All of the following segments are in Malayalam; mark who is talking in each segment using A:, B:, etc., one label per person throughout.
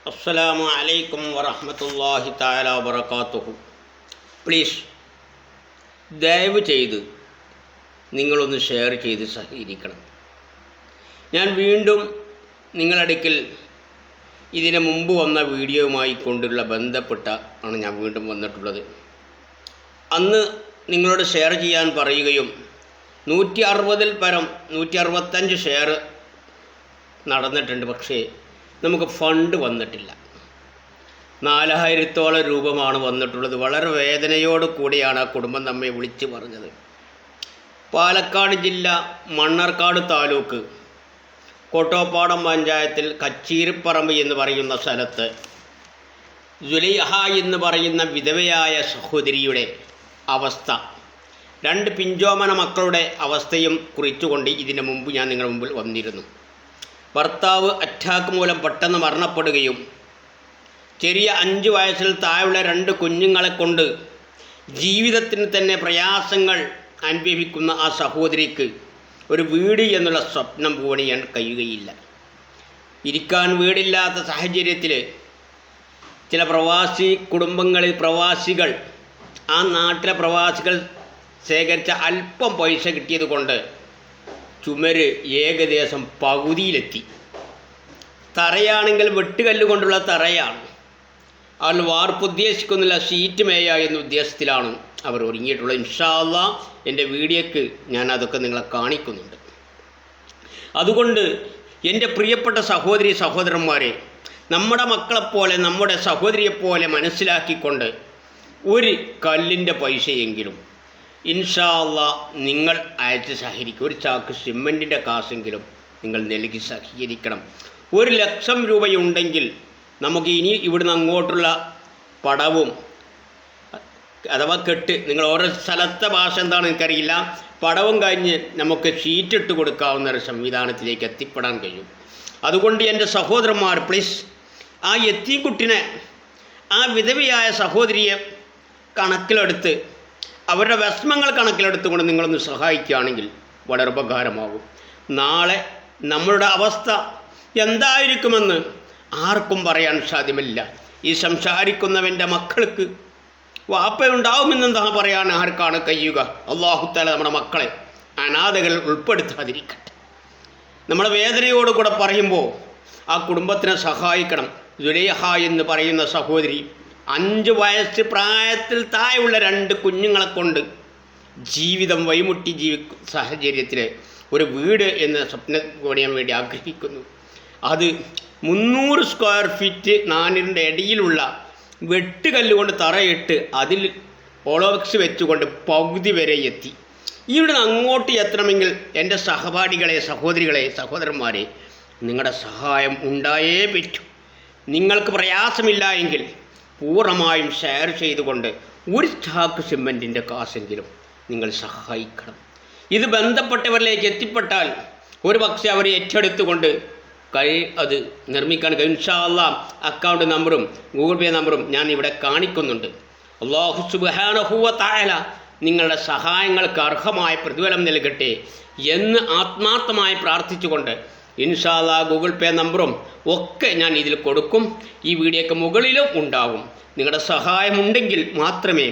A: അസ്സലാമു അലൈക്കും വറഹ്മത്തുള്ളാഹി തആല വബറകാതുഹു. പ്ലീസ് ദയവ് ചെയ്ത് നിങ്ങളൊന്ന് ഷെയർ ചെയ്ത് സഹകരിക്കണം. ഞാൻ വീണ്ടും നിങ്ങളടുക്കൽ ഇതിന് മുമ്പ് വന്ന വീഡിയോയുമായി കൊണ്ടുള്ള ബന്ധപ്പെട്ട ആണ് ഞാൻ വീണ്ടും വന്നിട്ടുള്ളത്. അന്ന് നിങ്ങളോട് ഷെയർ ചെയ്യാൻ പറയുകയും 160-ൽ പരം 165 ഷെയർ നടന്നിട്ടുണ്ട്. പക്ഷേ നമുക്ക് ഫണ്ട് വന്നിട്ടില്ല. 4000-ഓളം രൂപമാണ് വന്നിട്ടുള്ളത്. വളരെ വേദനയോട് കൂടിയാണ് ആ കുടുംബം നമ്മെ വിളിച്ചു പറഞ്ഞത്. പാലക്കാട് ജില്ല മണ്ണാർക്കാട് താലൂക്ക് കോട്ടോപ്പാടം പഞ്ചായത്തിൽ കച്ചീരിപ്പറമ്പ് എന്ന് പറയുന്ന സ്ഥലത്ത് സുലൈഹ എന്ന് പറയുന്ന വിധവയായ സഹോദരിയുടെ അവസ്ഥ, 2 പിഞ്ചോമന മക്കളുടെ അവസ്ഥയും കുറിച്ചുകൊണ്ട് ഇതിനു മുമ്പ് ഞാൻ നിങ്ങളുടെ മുമ്പിൽ വന്നിരുന്നു. ഭർത്താവ് അറ്റാക്ക് മൂലം പെട്ടെന്ന് മരണപ്പെടുകയും ചെറിയ 5 വയസ്സിൽ താഴെയുള്ള 2 കുഞ്ഞുങ്ങളെ കൊണ്ട് ജീവിതത്തിന് തന്നെ പ്രയാസങ്ങൾ അനുഭവിക്കുന്ന ആ സഹോദരിക്ക് ഒരു വീട് എന്നുള്ള സ്വപ്നം പൂവണിയാൻ കഴിയുകയില്ല. ഇരിക്കാൻ വീടില്ലാത്ത സാഹചര്യത്തിൽ ചില പ്രവാസി കുടുംബങ്ങളിൽ പ്രവാസികൾ, ആ നാട്ടിലെ പ്രവാസികൾ ശേഖരിച്ച അല്പം പൈസ കിട്ടിയത് കൊണ്ട് ചുമര് ഏകദേശം പകുതിയിലെത്തി. തറയാണെങ്കിൽ വെട്ടുകല്ല് കൊണ്ടുള്ള തറയാണ്. അവർ വാർപ്പ് ഉദ്ദേശിക്കുന്നില്ല, ഷീറ്റ് മേയ എന്ന ഉദ്ദേശത്തിലാണ് അവർ ഒരുങ്ങിയിട്ടുള്ളത്. ഇൻഷാ അല്ലാഹ് എൻ്റെ വീഡിയോക്ക് ഞാൻ അതൊക്കെ നിങ്ങളെ കാണിക്കുന്നുണ്ട്. അതുകൊണ്ട് എൻ്റെ പ്രിയപ്പെട്ട സഹോദരി സഹോദരന്മാരെ, നമ്മുടെ മക്കളെപ്പോലെ നമ്മുടെ സഹോദരിയെപ്പോലെ മനസ്സിലാക്കിക്കൊണ്ട് ഒരു കല്ലിൻ്റെ പൈസയെങ്കിലും ഇൻഷാ അല്ലാഹ് നിങ്ങൾ അയച്ച് സഹകരിക്കും. ഒരു ചാക്ക് സിമൻറ്റിൻ്റെ കാശെങ്കിലും നിങ്ങൾ നൽകി സഹകരിക്കണം. 1,00,000 രൂപയുണ്ടെങ്കിൽ നമുക്ക് ഇനി ഇവിടുന്ന് അങ്ങോട്ടുള്ള പടവും അഥവാ കെട്ട്, നിങ്ങൾ ഓരോ സ്ഥലത്തെ ഭാഷ എന്താണെന്ന് എനിക്കറിയില്ല, പടവും കഴിഞ്ഞ് നമുക്ക് ഷീറ്റ് ഇട്ട് കൊടുക്കാവുന്ന ഒരു സംവിധാനത്തിലേക്ക് എത്തിപ്പെടാൻ കഴിയും. അതുകൊണ്ട് എൻ്റെ സഹോദരന്മാർ പ്ലീസ് ആ യത്തീംകുട്ടിനെ, ആ വിധവയായ സഹോദരിയെ കണക്കിലെടുത്ത്, അവരുടെ വിഷമങ്ങൾ കണക്കിലെടുത്തുകൊണ്ട് നിങ്ങളൊന്ന് സഹായിക്കുകയാണെങ്കിൽ വളരെ ഉപകാരമാകും. നാളെ നമ്മളുടെ അവസ്ഥ എന്തായിരിക്കുമെന്ന് ആർക്കും പറയാൻ സാധ്യമല്ല. ഈ സംസാരിക്കുന്നവൻ്റെ മക്കൾക്ക് വാപ്പയുണ്ടാവുമെന്നെന്താ പറയാൻ ആർക്കാണ് കഴിയുക? അല്ലാഹു തആല നമ്മുടെ മക്കളെ അനാഥകൾ ഉൾപ്പെടുത്താതിരിക്കട്ടെ. നമ്മുടെ വേദനയോടുകൂടെ പറയുമ്പോൾ ആ കുടുംബത്തിനെ സഹായിക്കണം. സുലൈഹ എന്ന് പറയുന്ന സഹോദരി 5 വയസ്സ് പ്രായത്തിൽ താഴെയുള്ള 2 കുഞ്ഞുങ്ങളെ കൊണ്ട് ജീവിതം വഴിമുട്ടി സാഹചര്യത്തിൽ ഒരു വീട് എന്ന സ്വപ്നം പണിയാൻ വേണ്ടി ആഗ്രഹിക്കുന്നു. അത് 300 സ്ക്വയർ ഫീറ്റ് 4ൻ്റെ ഇടയിലുള്ള വെട്ടുകല്ലുകൊണ്ട് തറയിട്ട് അതിൽ ഓളോക്സ് വെച്ചുകൊണ്ട് പകുതി വരെ എത്തി. ഇവിടുന്ന് അങ്ങോട്ട് എത്തണമെങ്കിൽ എൻ്റെ സഹപാഠികളെ, സഹോദരികളെ, സഹോദരന്മാരെ, നിങ്ങളുടെ സഹായം ഉണ്ടായേ പറ്റൂ. നിങ്ങൾക്ക് പ്രയാസമില്ല എങ്കിൽ പൂർണ്ണമായും ഷെയർ ചെയ്തുകൊണ്ട് ഒരു ചാക്ക് സിമൻറ്റിൻ്റെ കാശെങ്കിലും നിങ്ങൾ സഹായിക്കണം. ഇത് ബന്ധപ്പെട്ടവരിലേക്ക് എത്തിപ്പെട്ടാൽ ഒരു പക്ഷേ അവർ ഏറ്റെടുത്തുകൊണ്ട് അത് നിർമ്മിക്കാൻ കഴിയും. ഇൻഷാ അല്ലാഹ് അക്കൗണ്ട് നമ്പറും ഗൂഗിൾ പേ നമ്പറും ഞാൻ ഇവിടെ കാണിക്കുന്നുണ്ട്. അല്ലാഹു സുബ്ഹാനഹു വ തആല നിങ്ങളുടെ സഹായങ്ങൾക്ക് അർഹമായ പ്രതിഫലം നൽകട്ടെ എന്ന് ആത്മാർത്ഥമായി പ്രാർത്ഥിച്ചുകൊണ്ട് ഇൻഷാ അല്ലാഹ് ഗൂഗിൾ പേ നമ്പറും ഒക്കെ ഞാൻ ഇതിൽ കൊടുക്കും. ഈ വീഡിയോയ്ക്ക് മുകളിലും ഉണ്ടാകും. നിങ്ങളുടെ സഹായമുണ്ടെങ്കിൽ മാത്രമേ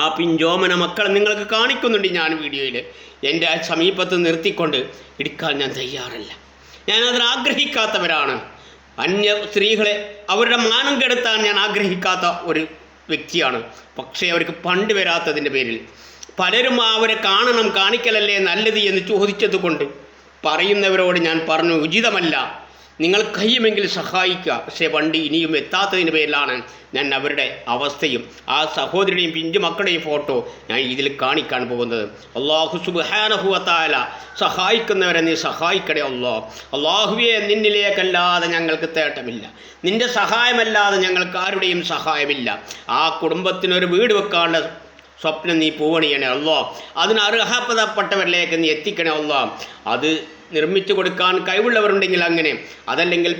A: ആ പിഞ്ചോമന മക്കളെ നിങ്ങൾക്ക് കാണിക്കുന്നുണ്ട് ഞാൻ വീഡിയോയിൽ. എൻ്റെ സമീപത്ത് നിർത്തിക്കൊണ്ട് എടുക്കാൻ ഞാൻ തയ്യാറല്ല. ഞാനതിന് ആഗ്രഹിക്കാത്തവരാണ്. അന്യ സ്ത്രീകളെ അവരുടെ മാനം കെടുത്താൻ ഞാൻ ആഗ്രഹിക്കാത്ത ഒരു വ്യക്തിയാണ്. പക്ഷേ അവർക്ക് ഫണ്ട് വരാത്തതിൻ്റെ പേരിൽ പലരും അവരെ കാണണം, കാണിക്കലല്ലേ നല്ലത് എന്ന് ചോദിച്ചത് കൊണ്ട് പറയുന്നവരോട് ഞാൻ പറഞ്ഞു, ഉചിതമല്ല, നിങ്ങൾ കഴിയുമെങ്കിൽ സഹായിക്കുക. പക്ഷേ ഫണ്ട് ഇനിയും എത്താത്തതിൻ്റെ പേരിലാണ് ഞാൻ അവരുടെ അവസ്ഥയും ആ സഹോദരിയുടെയും പിഞ്ചു മക്കളുടെയും ഫോട്ടോ ഞാൻ ഇതിൽ കാണിക്കാൻ പോകുന്നത്. അല്ലാഹു സുബ്ഹാനഹു വ തആല സഹായിക്കുന്നവരെ നീ സഹായിക്കണേ അല്ലാഹ്. അല്ലാഹുവേ, നിന്നിലേക്കല്ലാതെ ഞങ്ങൾക്ക് തേട്ടമില്ല, നിൻ്റെ സഹായമല്ലാതെ ഞങ്ങൾക്ക് ആരുടെയും സഹായമില്ല. ആ കുടുംബത്തിനൊരു വീട് വെക്കാനുള്ള സ്വപ്നം നീ പൂവണിയണേ അല്ലാഹ്. അതിന് അർഹതപ്പെട്ടവരിലേക്ക് നീ എത്തിക്കണേ അല്ലാഹ്. അത് നിർമ്മിച്ചു കൊടുക്കാൻ കഴിവുള്ളവരുണ്ടെങ്കിൽ അങ്ങനെ, അതല്ലെങ്കിൽ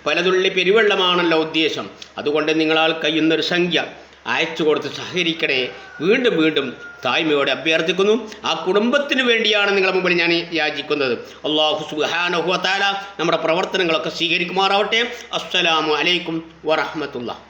A: പലതുള്ളി പെരുവെള്ളമാണല്ലോ ഉദ്ദേശം. അതുകൊണ്ട് നിങ്ങളാൽ കഴിയുന്നൊരു സംഖ്യ അയച്ചു കൊടുത്ത് സഹകരിക്കണേ. വീണ്ടും വീണ്ടും താഴ്മയോടെ അഭ്യർത്ഥിക്കുന്നു. ആ കുടുംബത്തിന് വേണ്ടിയാണ് നിങ്ങളുടെ മുമ്പിൽ ഞാൻ യാചിക്കുന്നത്. അല്ലാഹു സുബ്ഹാനഹു വ തആല നമ്മുടെ പ്രവർത്തനങ്ങളൊക്കെ സ്വീകരിക്കുമാറാവട്ടെ. അസ്സലാമു അലൈക്കും വറഹ്മത്തുള്ളാഹി.